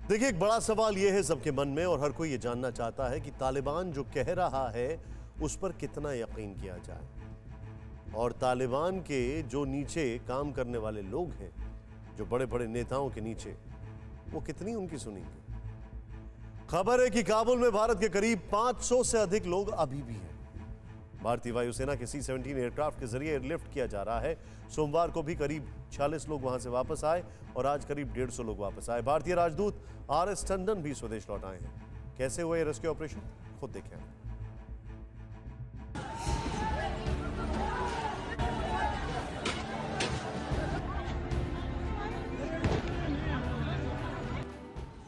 देखिए, एक बड़ा सवाल यह है सबके मन में और हर कोई ये जानना चाहता है कि तालिबान जो कह रहा है उस पर कितना यकीन किया जाए और तालिबान के जो नीचे काम करने वाले लोग हैं, जो बड़े बड़े नेताओं के नीचे, वो कितनी उनकी सुनेंगे। खबर है कि काबुल में भारत के करीब 500 से अधिक लोग अभी भी हैं। भारतीय वायुसेना के C-17 एयरक्राफ्ट के जरिए एयरलिफ्ट किया जा रहा है। सोमवार को भी करीब 46 लोग वहां से वापस आए और आज करीब 150 लोग वापस आए। भारतीय राजदूत RS टंडन भी स्वदेश लौट आए हैं। कैसे हुए रेस्क्यू ऑपरेशन, खुद देखें।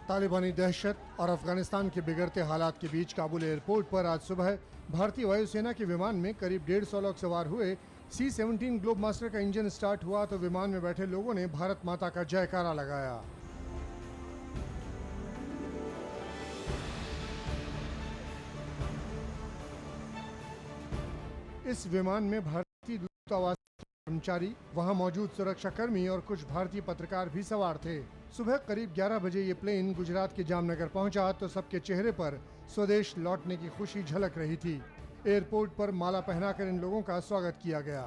तालिबानी दहशत और अफगानिस्तान के बिगड़ते हालात के बीच काबुल एयरपोर्ट पर आज सुबह भारतीय वायुसेना के विमान में करीब 150 लोग सवार हुए। C-17 ग्लोब मास्टर का इंजन स्टार्ट हुआ तो विमान में बैठे लोगों ने भारत माता का जयकारा लगाया। इस विमान में भारतीय दूतावास के कर्मचारी, वहां मौजूद सुरक्षा कर्मी और कुछ भारतीय पत्रकार भी सवार थे। सुबह करीब 11 बजे ये प्लेन गुजरात के जामनगर पहुंचा तो सबके चेहरे पर स्वदेश लौटने की खुशी झलक रही थी। एयरपोर्ट पर माला पहनाकर इन लोगों का स्वागत किया गया।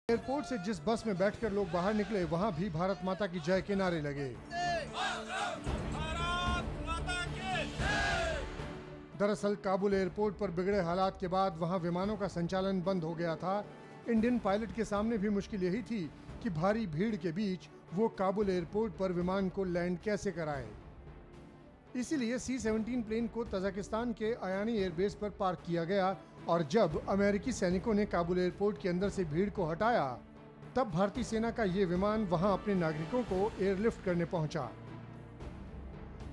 एयरपोर्ट से जिस बस में बैठकर लोग बाहर निकले, वहां भी भारत माता की जय के नारे लगे। दरअसल काबुल एयरपोर्ट पर बिगड़े हालात के बाद वहां विमानों का संचालन बंद हो गया था। इंडियन पायलट के सामने भी मुश्किल यही थी कि भारी भीड़ के बीच वो काबुल एयरपोर्ट पर विमान को लैंड कैसे कराए। इसीलिए C-17 प्लेन को तजाकिस्तान के अयानी एयरबेस पर पार्क किया गया और जब अमेरिकी सैनिकों ने काबुल एयरपोर्ट के अंदर से भीड़ को हटाया, तब भारतीय सेना का ये विमान वहां अपने नागरिकों को एयरलिफ्ट करने पहुंचा।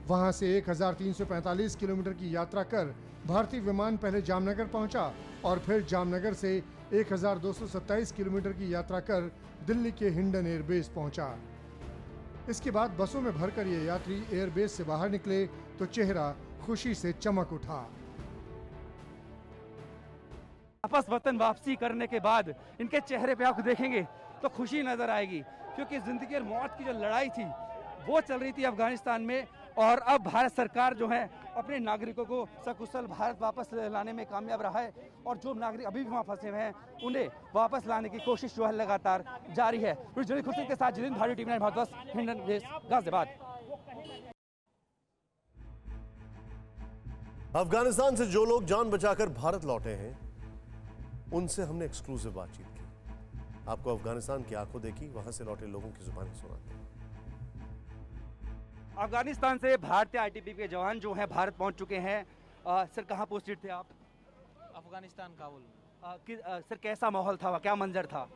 वहां से 1345 किलोमीटर की यात्रा कर भारतीय विमान पहले जामनगर पहुंचा और फिर जामनगर से 1227 किलोमीटर की यात्रा कर दिल्ली के हिंडन एयरबेस पहुंचा। इसके बाद बसों में भरकर ये यात्री एयरबेस से बाहर निकले तो चेहरा खुशी से चमक उठा। वापस वतन वापसी करने के बाद इनके चेहरे पे आप देखेंगे तो खुशी नजर आएगी, क्योंकि जिंदगी और मौत की जो लड़ाई थी वो चल रही थी अफगानिस्तान में और अब भारत सरकार जो है अपने नागरिकों को सकुशल भारत वापस लाने में कामयाब रहा है और जो नागरिक अभी भी वहाँ फंसे हुए हैं उन्हें वापस लाने की कोशिश जो है लगातार जारी है। जलील खुर्शीद के साथ जलील भारतीय टीवी 9 भारतवर्ष हिंडन देश गाजियाबाद। अफगानिस्तान से जो लोग जान बचाकर भारत लौटे हैं उनसे हमने एक्सक्लूसिव बातचीत की। आपको अफगानिस्तान की आंखों देखी, वहां से लौटे लोगों की जुबानी सुनाते हैं। अफगानिस्तान से भारतीय ITBP के जवान जो हैं भारत पहुंच चुके हैं। सर कहाँ पोस्टेड थे आप? अफगानिस्तान काबुल। सर कैसा माहौल था, क्या मंजर था?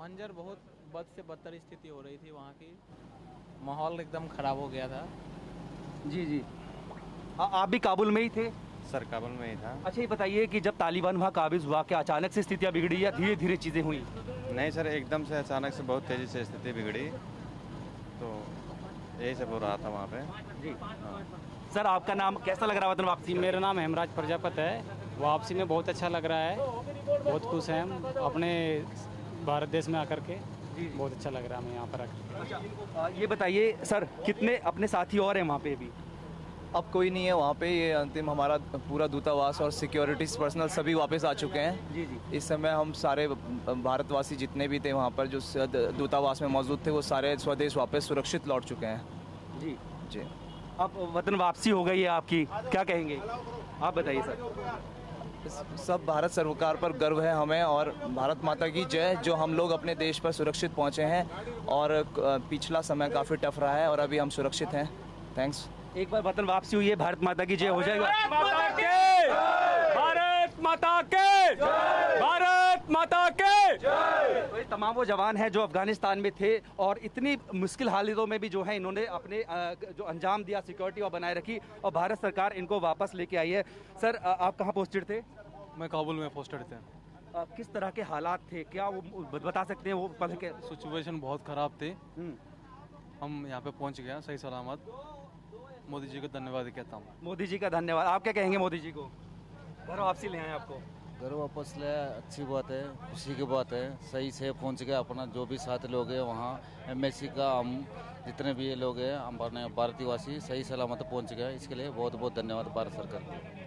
मंजर बहुत बद से बदतर स्थिति हो रही थी, वहाँ की माहौल एकदम खराब हो गया था। जी जी। आप भी काबुल में ही थे? सर काबुल में ही था। अच्छा, ये बताइए कि जब तालिबान वहाँ काबिज हुआ, क्या अचानक से स्थितियाँ बिगड़ी या धीरे धीरे चीज़ें हुई? नहीं सर, एकदम से अचानक से बहुत तेज़ी से स्थिति बिगड़ी, तो यही सब हो रहा था वहाँ पे। जी सर, आपका नाम, कैसा लग रहा है वतन वापसी? मेरा नाम हेमराज प्रजापति है। वापसी में बहुत अच्छा लग रहा है, बहुत खुश हैं हम अपने भारत देश में आकर के। बहुत अच्छा लग रहा है हमें यहाँ पर आकर। ये बताइए सर, कितने अपने साथी और हैं वहाँ पे भी? अब कोई नहीं है वहाँ पे, ये अंतिम हमारा पूरा दूतावास और सिक्योरिटीज पर्सनल सभी वापस आ चुके हैं। जी जी। इस समय हम सारे भारतवासी जितने भी थे वहाँ पर जो दूतावास में मौजूद थे वो सारे स्वदेश वापस सुरक्षित लौट चुके हैं। जी जी। अब वतन वापसी हो गई है आपकी, क्या कहेंगे आप बताइए सर? सब भारत सरकार पर गर्व है हमें और भारत माता की जय, जो हम लोग अपने देश पर सुरक्षित पहुँचे हैं और पिछला समय काफ़ी टफ रहा है और अभी हम सुरक्षित हैं। थैंक्स। एक बार वतन वापसी हुई है, भारत माता की जय हो जाएगा। भारत माता के, भारत माता के। तो ये तमाम वो जवान हैं जो अफगानिस्तान में थे और इतनी मुश्किल हालातों में भी जो है इन्होंने अपने जो अंजाम दिया, सिक्योरिटी और बनाए रखी और भारत सरकार इनको वापस लेके आई है। सर आप कहाँ पोस्टेड थे? मैं काबुल में पोस्टेड थे। किस तरह के हालात थे, क्या वो बता सकते हैं? वो पल के सिचुएशन बहुत ख़राब थी। हम यहाँ पे पहुँच गए सही सलामत। मोदी जी को धन्यवाद कहता हूँ। मोदी जी का धन्यवाद। आप क्या कहेंगे मोदी जी को? घर वापसी ले आए आपको? घर वापस ले अच्छी बात है, खुशी की बात है। सही से पहुंच गए, अपना जो भी साथ लोग हैं वहाँ एमएससी का, हम जितने भी ये लोग हैं हमारे भारतीयवासी सही सलामत पहुंच गए। इसके लिए बहुत बहुत धन्यवाद भारत सरकार को।